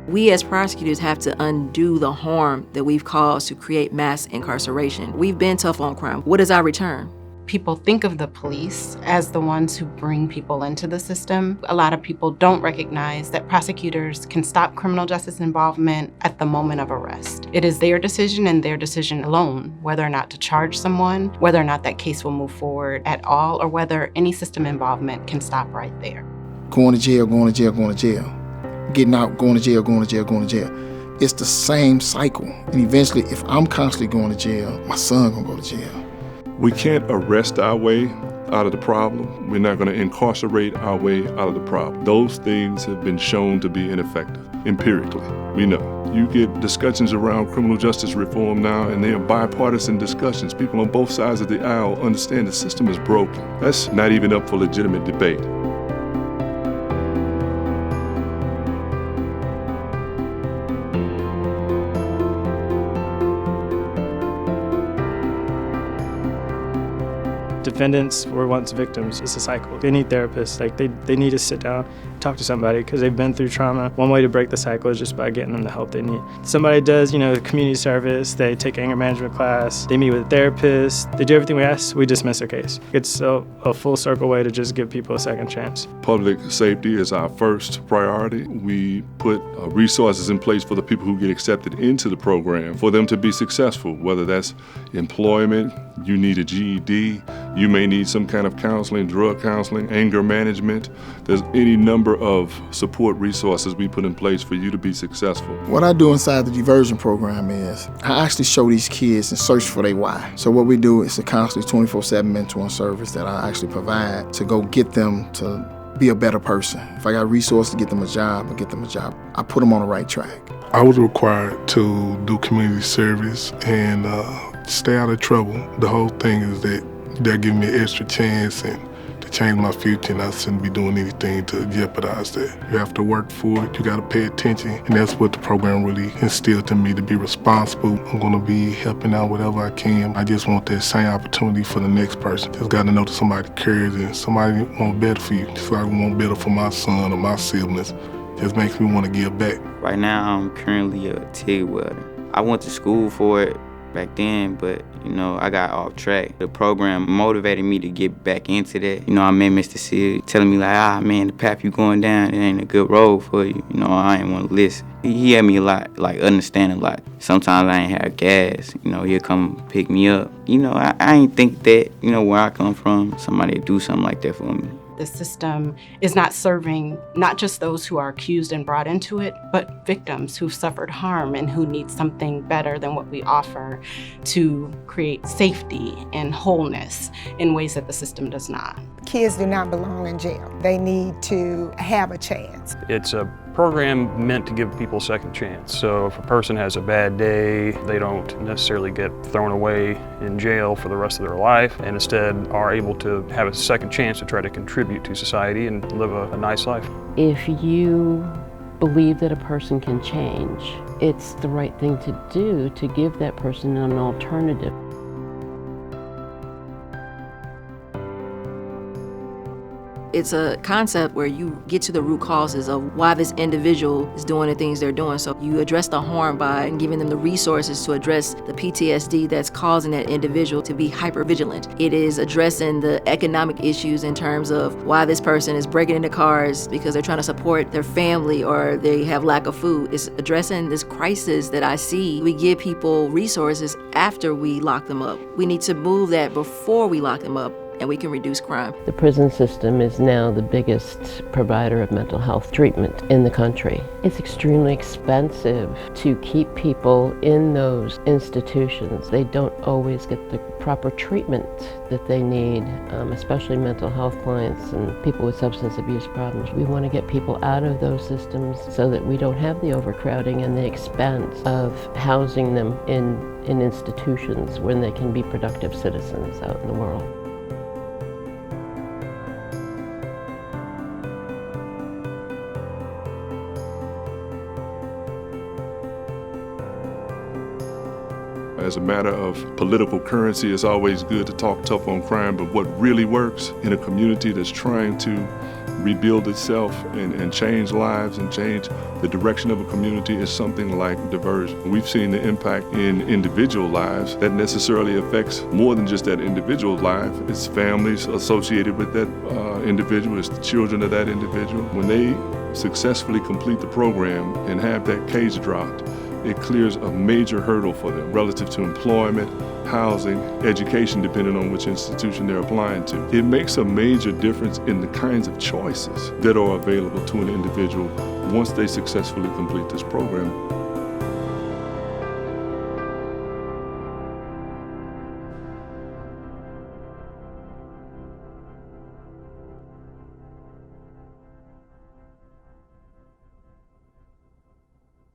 We as prosecutors have to undo the harm that we've caused to create mass incarceration. We've been tough on crime. What is our return? People think of the police as the ones who bring people into the system. A lot of people don't recognize that prosecutors can stop criminal justice involvement at the moment of arrest. It is their decision and their decision alone whether or not to charge someone, whether or not that case will move forward at all, or whether any system involvement can stop right there. Going to jail, going to jail, going to jail. Getting out, going to jail, going to jail, going to jail. It's the same cycle. And eventually, if I'm constantly going to jail, my son gonna go to jail. We can't arrest our way out of the problem. We're not going to incarcerate our way out of the problem. Those things have been shown to be ineffective, empirically. We know. You get discussions around criminal justice reform now, and they are bipartisan discussions. People on both sides of the aisle understand the system is broken. That's not even up for legitimate debate. Defendants were once victims. It's a cycle. They need therapists. They need to sit down, talk to somebody because they've been through trauma. One way to break the cycle is just by getting them the help they need. Somebody does, community service. They take anger management class. They meet with a therapist. They do everything we ask. We dismiss their case. It's a full circle way to just give people a second chance. Public safety is our first priority. We put resources in place for the people who get accepted into the program for them to be successful, whether that's employment, you need a GED, you may need some kind of counseling, drug counseling, anger management. There's any number of support resources we put in place for you to be successful. What I do inside the diversion program is I actually show these kids and search for their why. So what we do is a constantly 24/7 mentoring service that I actually provide to go get them to be a better person. If I got resources to get them a job, I get them a job. I put them on the right track. I was required to do community service and stay out of trouble. The whole thing is that they're giving me an extra chance and to change my future, and I shouldn't be doing anything to jeopardize that. You have to work for it, you gotta pay attention, and that's what the program really instilled in me, to be responsible. I'm gonna be helping out whatever I can. I just want that same opportunity for the next person. Just gotta know that somebody cares and somebody want better for you. Just like I want better for my son or my siblings. Just makes me wanna give back. Right now, I'm currently a TIG welder. I went to school for it back then, but I got off track. The program motivated me to get back into that. I met Mr. Sid telling me man, the path you going down, it ain't a good road for you. I ain't want to listen. He had me a lot, understand a lot. Sometimes I ain't have gas, he'll come pick me up. I ain't think that, where I come from, somebody would do something like that for me. The system is not serving not just those who are accused and brought into it, but victims who've suffered harm and who need something better than what we offer to create safety and wholeness in ways that the system does not. Kids do not belong in jail. They need to have a chance. It's a program meant to give people a second chance. So if a person has a bad day, they don't necessarily get thrown away in jail for the rest of their life, and instead are able to have a second chance to try to contribute to society and live a nice life. If you believe that a person can change, it's the right thing to do to give that person an alternative. It's a concept where you get to the root causes of why this individual is doing the things they're doing. So you address the harm by giving them the resources to address the PTSD that's causing that individual to be hypervigilant. It is addressing the economic issues in terms of why this person is breaking into cars because they're trying to support their family or they have lack of food. It's addressing this crisis that I see. We give people resources after we lock them up. We need to move that before we lock them up, and we can reduce crime. The prison system is now the biggest provider of mental health treatment in the country. It's extremely expensive to keep people in those institutions. They don't always get the proper treatment that they need, especially mental health clients and people with substance abuse problems. We want to get people out of those systems so that we don't have the overcrowding and the expense of housing them in institutions when they can be productive citizens out in the world. As a matter of political currency, it's always good to talk tough on crime, but what really works in a community that's trying to rebuild itself and change lives and change the direction of a community is something like diversion. We've seen the impact in individual lives that necessarily affects more than just that individual life. It's families associated with that individual, it's the children of that individual. When they successfully complete the program and have that cage dropped, it clears a major hurdle for them relative to employment, housing, education, depending on which institution they're applying to. It makes a major difference in the kinds of choices that are available to an individual once they successfully complete this program.